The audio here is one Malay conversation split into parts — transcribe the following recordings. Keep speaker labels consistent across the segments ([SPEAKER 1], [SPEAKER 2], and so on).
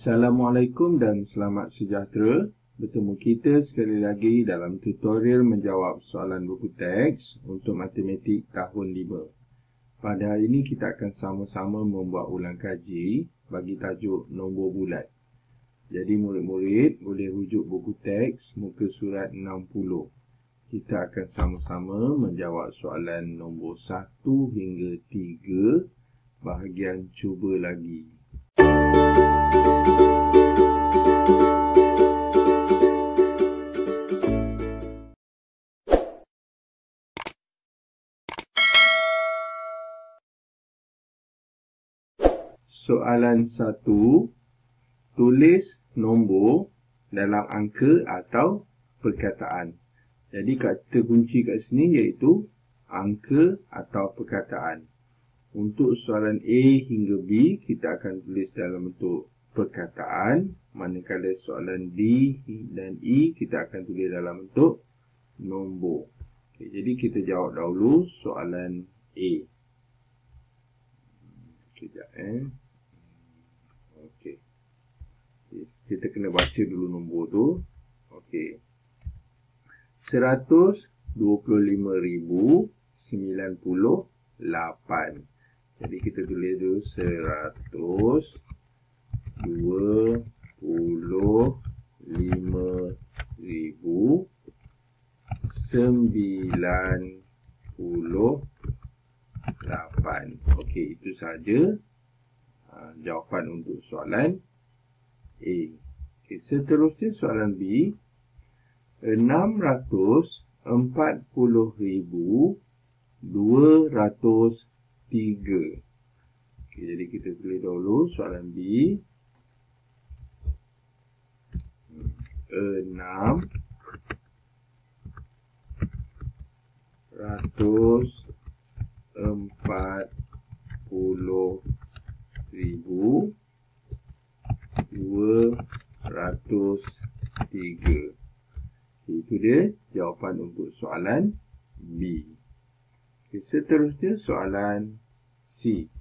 [SPEAKER 1] Assalamualaikum dan selamat sejahtera. Bertemu kita sekali lagi dalam tutorial menjawab soalan buku teks untuk matematik tahun 5. Pada hari ini kita akan sama-sama membuat ulang kaji bagi tajuk nombor bulat. Jadi murid-murid boleh rujuk buku teks muka surat 60. Kita akan sama-sama menjawab soalan nombor 1 hingga 3 bahagian cuba lagi. Soalan 1, tulis nombor dalam angka atau perkataan. Jadi kata kunci kat sini iaitu angka atau perkataan. Untuk soalan A hingga B, kita akan tulis dalam bentuk perkataan. Manakala soalan D dan E, kita akan tulis dalam bentuk nombor. Okay, jadi kita jawab dahulu soalan A. Sekejap Okey. Kita kena baca dulu nombor tu. Okey. 125,098. Jadi kita tulis dulu 125,098. Okey, itu saja jawapan untuk soalan A. Okay, seterusnya soalan B. 640,203. Okay, jadi kita tulis dahulu soalan B. 640,203. Itu dia jawapan untuk soalan B. Okay, seterusnya soalan C.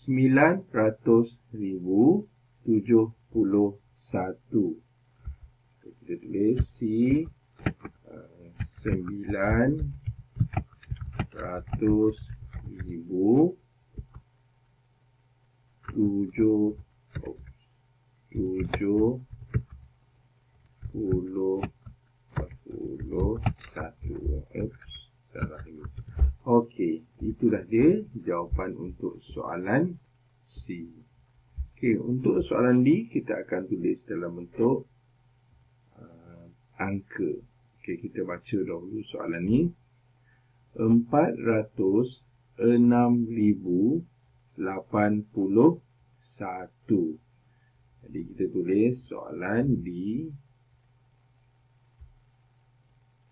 [SPEAKER 1] 900,071. Kita tulis C. 900,071. Okey, itulah dia jawapan untuk soalan C. Okey, untuk soalan D kita akan tulis dalam bentuk angka. Okey, kita baca dahulu soalan ni. 406,081. Jadi kita tulis soalan D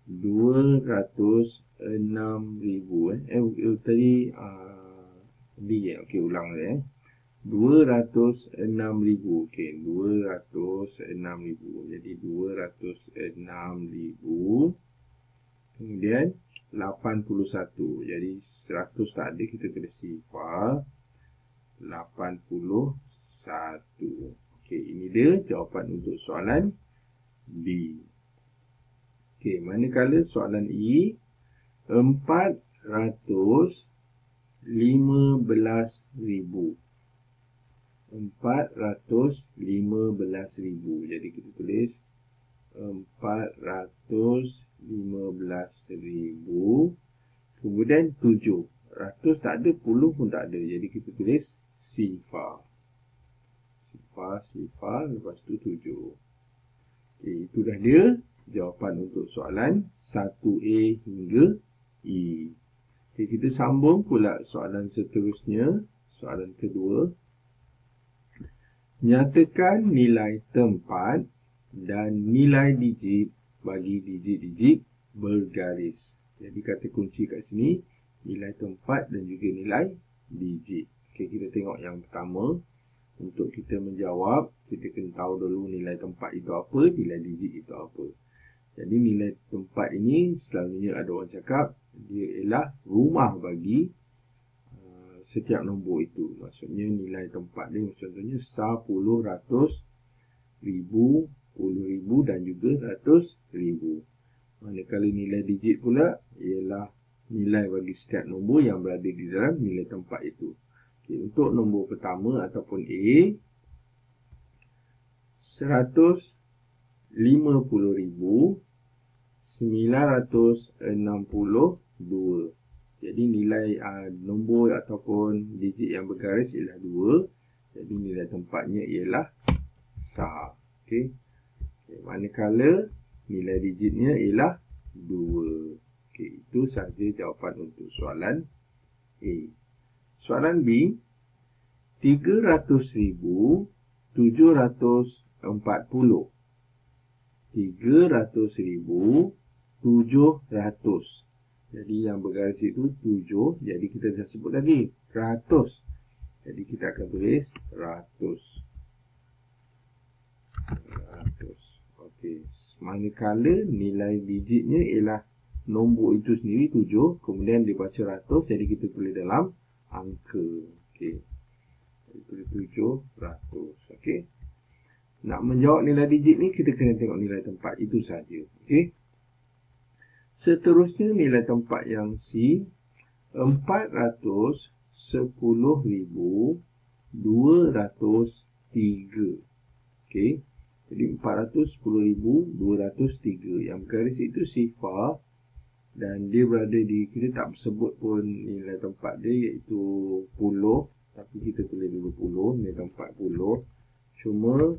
[SPEAKER 1] 206,000 tadi D okey, ulang dia 206,000. Okey, 206,000. Jadi 206,000 kemudian 81. Jadi 100 tak ada, kita tulis sifar 81. Okey, ini dia jawapan untuk soalan B. Okey, manakala soalan E 415,000. 415,000. Jadi kita tulis 415,000 kemudian 7. 100 tak ada, 10 pun tak ada. Jadi kita tulis sifar. Sifar, lepas tu 7. Okay, itulah dia jawapan untuk soalan 1A hingga E. Okay, kita sambung pula soalan seterusnya. Soalan kedua. Nyatakan nilai tempat dan nilai digit bagi digit-digit bergaris. Jadi kata kunci kat sini, nilai tempat dan juga nilai digit. Okay, kita tengok yang pertama. Untuk kita menjawab, kita kena tahu dulu nilai tempat itu apa, nilai digit itu apa. Jadi nilai tempat ini selalunya ada orang cakap dia ialah rumah bagi setiap nombor itu. Maksudnya nilai tempat dia contohnya 10, ratus, ribu, puluh ribu dan juga ratus ribu. Manakala nilai digit pula ialah nilai bagi setiap nombor yang berada di dalam nilai tempat itu. Okay, untuk nombor pertama ataupun A, 150,962. Jadi nilai nombor ataupun digit yang bergaris ialah 2. Jadi nilai tempatnya ialah sah. Okey. Manakala nilai digitnya ialah 2. Okey, itu sahaja jawapan untuk soalan A. Soalan B, 300,740. 300,700. Jadi yang bergaris itu 7. Jadi kita dah sebut tadi ratus. Jadi kita akan tulis ratus. Okey. Manakala nilai digitnya ialah nombor itu sendiri 7, kemudian dibaca ratus, jadi kita tulis dalam angka. Okey. Jadi tulis 700. Okey. Nak menjawab nilai digit ni kita kena tengok nilai tempat itu saja. Okey. Seterusnya nilai tempat yang C, 410,203. Okey. Jadi 410,203. Yang garis itu sifar dan dia berada di, kita tak sebut pun nilai tempat dia iaitu puluh, tapi kita tulis dulu puluh, nilai tempat puluh. Cuma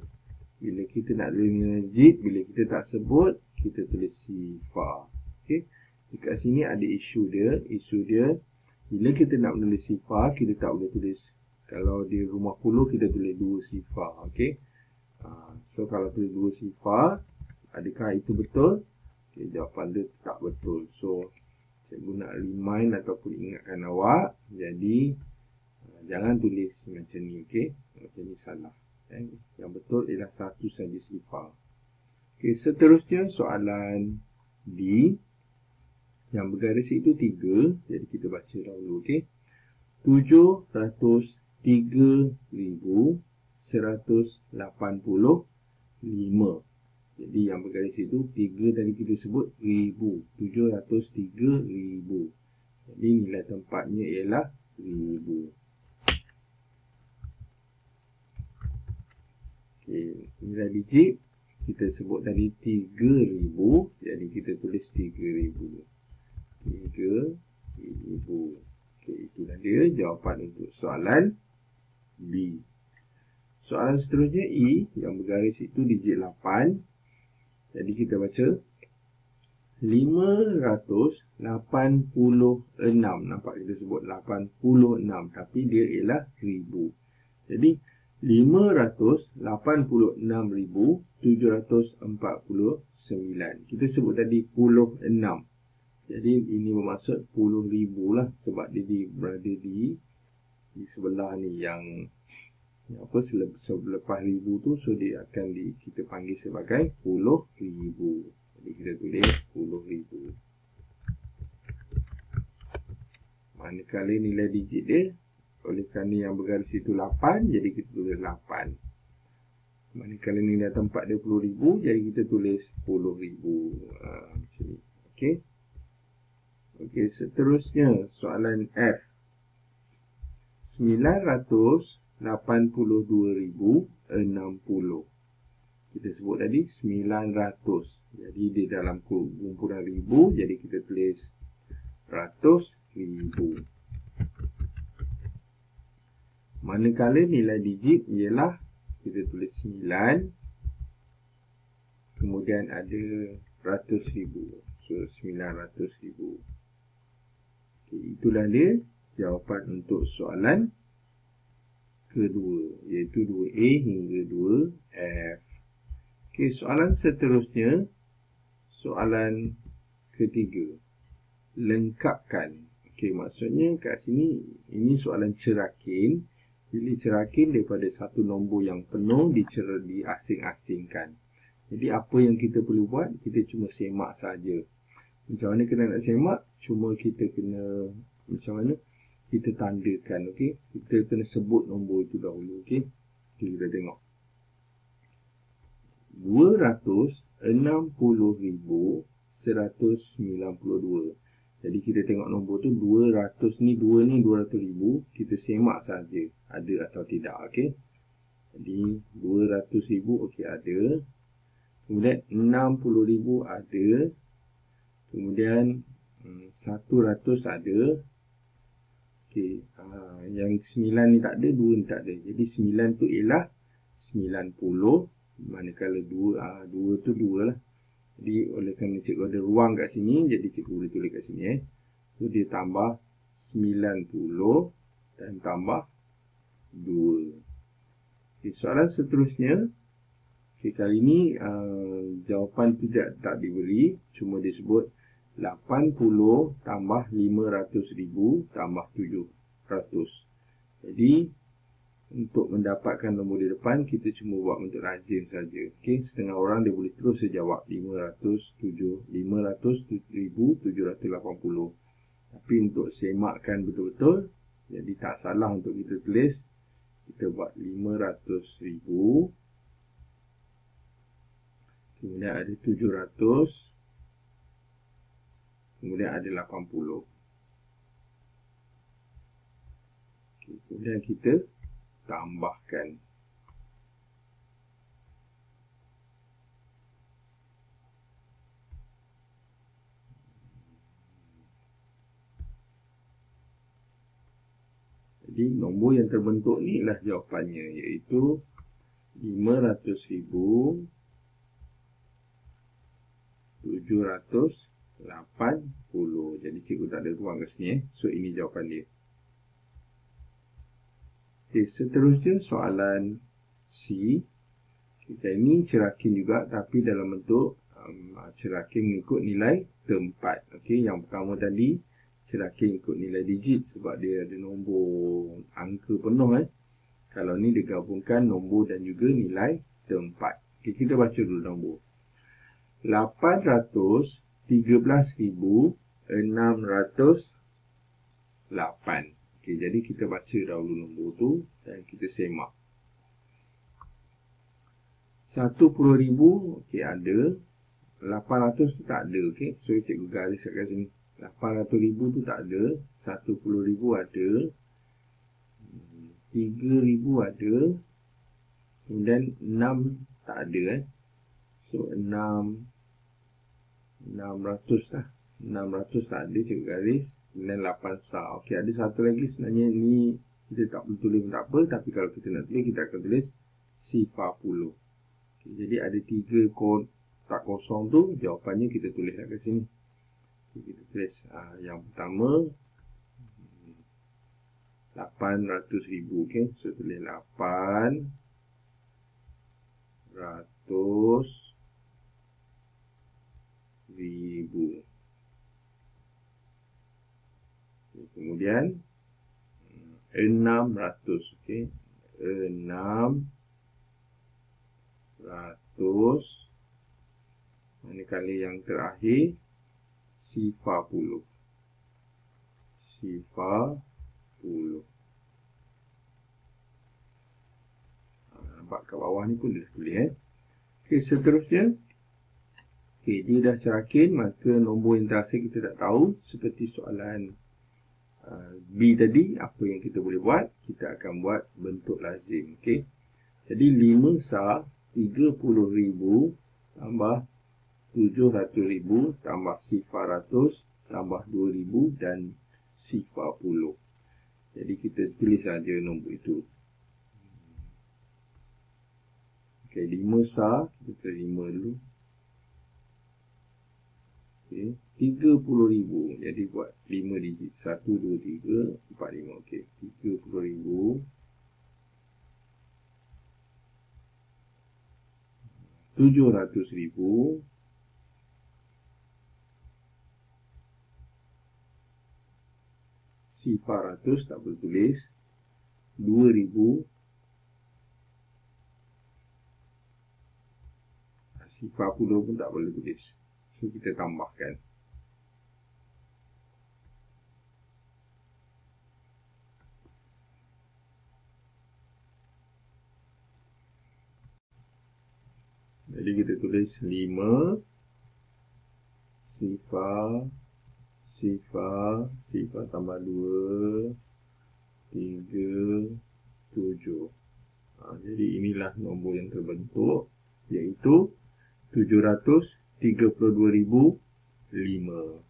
[SPEAKER 1] bila kita nak tulis nilai digit, bila kita tak sebut, kita tulis sifar. Okey. Dekat sini ada isu dia. Isu dia, bila kita nak menulis sifar, kita tak boleh tulis. Kalau di rumah puluh, kita tulis 2 sifar. Okey. So, kalau tulis 2 sifar, adakah itu betul? Okay, jawapan dia tak betul. So, cikgu nak remind ataupun ingatkan awak. Jadi, jangan tulis macam ni. Okay? Macam ni salah. Yang betul ialah 1 saja sifar. Okay, seterusnya soalan D. Yang bergaris itu 3. Jadi, kita baca dahulu. Okay? 703,185. Jadi yang bergaris itu 3 tadi kita sebut ribu. 703,000. Jadi nilai tempatnya ialah 1000. Okay. Nilai digit kita sebut tadi 3000. Jadi kita tulis 3000. 3000. Okay, itulah dia jawapan untuk soalan B. Soalan seterusnya E, yang bergaris itu digit 8. Jadi kita baca 586. Nampak kita sebut 86, tapi dia ialah 1000. Jadi 586,749. Kita sebut tadi 6. Jadi ini bermaksud 10,000 lah, sebab dia berada di sebelah ni yang apa selepas ribu tu, so dia akan kita panggil sebagai 10,000. Jadi kita tulis 10,000. Manakala nilai digit dia, oleh kerana yang bergaris itu 8, jadi kita tulis 8. Manakala nilai tempat dia 10,000, jadi kita tulis 10,000. Macam ni. Okey. Okey, seterusnya soalan F. 982,060. Kita sebut tadi 900. Jadi di dalam kumpulan ribu, jadi kita tulis ratus ribu. Manakala nilai digit ialah kita tulis 9, kemudian ada ratus ribu. So 900,000. Okay, itulah dia jawapan untuk soalan kedua, iaitu 2A hingga 2F. Okey, soalan seterusnya, soalan ketiga. Lengkapkan. Okey, maksudnya kat sini, ini soalan cerakin. Pilih cerakin daripada satu nombor yang penuh diasing-asingkan. Jadi apa yang kita perlu buat, kita cuma semak saja. Macam mana kena nak semak? Cuma kita kena, macam mana? kita tandakan, okey. Kita kena sebut nombor itu dahulu, okey. Kita tengok. 260,192. Jadi kita tengok nombor tu 200 ni, 2 ni 200,000. Kita semak saja ada atau tidak, okey. Jadi 200,000 okey ada. Kemudian 60,000 ada. Kemudian 100 ada. Okey, yang 9 ni tak ada, 2 ni tak ada. Jadi 9 tu ialah 90. Manakala 2 tu 2 lah. Jadi oleh kerana cikgu ada ruang kat sini, jadi cikgu boleh tulis kat sini. So dia tambah 90 dan tambah 2. Okay, soalan seterusnya. Okay, kali ini jawapan tidak diberi. Cuma disebut 80 tambah 500,000 tambah 700. Jadi untuk mendapatkan nombor di depan, kita cuma buat bentuk lazim saja. Okey, setengah orang dia boleh terus jawab 500,780. Tapi untuk semakkan betul-betul, jadi tak salah untuk kita tulis. Kita buat 500,000. Kemudian ada 700. Kemudian ada 80. Okey, kemudian kita tambahkan. Jadi nombor yang terbentuk ni ialah jawapannya, iaitu 500,000 780. Jadi cikgu tak ada ruang kat sini. So ini jawapan dia. Okay, seterusnya soalan C. Kita ini cerakin juga, tapi dalam bentuk cerakin mengikut nilai tempat. Okay, yang pertama tadi cerakin ikut nilai digit sebab dia ada nombor angka penuh. Kalau ni digabungkan nombor dan juga nilai tempat. Okay, kita baca dulu nombor. 813,608. Okay, jadi kita baca dahulu nombor tu dan kita semak. 10,000 okey ada. 800 tu tak ada, okey. So cikgu garis kat sini. 800,000 tu tak ada. 10,000 ada. 3,000 ada. Kemudian 6 tak ada. So 600 lah. 600 tak ada, cikgu garis. Kemudian 8 star. Okey, ada satu lagi sebenarnya ni kita tak boleh tulis pun tak apa. Tapi kalau kita nak tulis, kita akan tulis sifar puluh. Okay, jadi ada 3 kotak kosong tu. Jawapannya kita tulis kat sini. Okay, kita tulis yang pertama 800,000. Okay, so tulis 800,000. Kemudian 600. Okey, 600. Manakala yang terakhir sifar puluh. Sifar puluh. Nampak kat bawah ni pun dia tulis. Okey, seterusnya. Okey, dia dah cerakin, maka nombor yang terakhir kita tak tahu. Seperti soalan B tadi, apa yang kita boleh buat? Kita akan buat bentuk lazim. Okay? Jadi 5 sar 30,000 tambah 700,000 tambah sifar ratus tambah 2,000 dan sifar puluh. Jadi kita tulis saja nombor itu. Okay, 5 sar, kita tulis 5 dulu. Okay. 30,000. Jadi buat 5 digit. 1, 2, 3, 4, 5. Okey. 30,000. 700,000. Sifar ratus tak boleh tulis. 2,000. Sifar puluh pun tak boleh tulis. So kita tambahkan. Jadi kita tulis 5 sifar tambah 2 3 7. Jadi inilah nombor yang terbentuk, iaitu 732,005.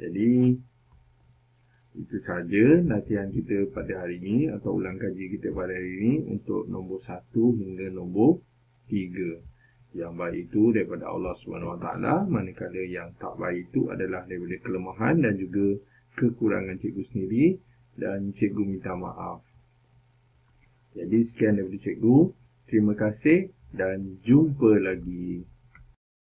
[SPEAKER 1] Jadi itu saja latihan kita pada hari ini atau ulang kaji kita pada hari ini untuk nombor 1 hingga nombor 3. Yang baik itu daripada Allah SWT, manakala yang tak baik itu adalah daripada kelemahan dan juga kekurangan cikgu sendiri, dan cikgu minta maaf. Jadi sekian daripada cikgu. Terima kasih dan jumpa lagi.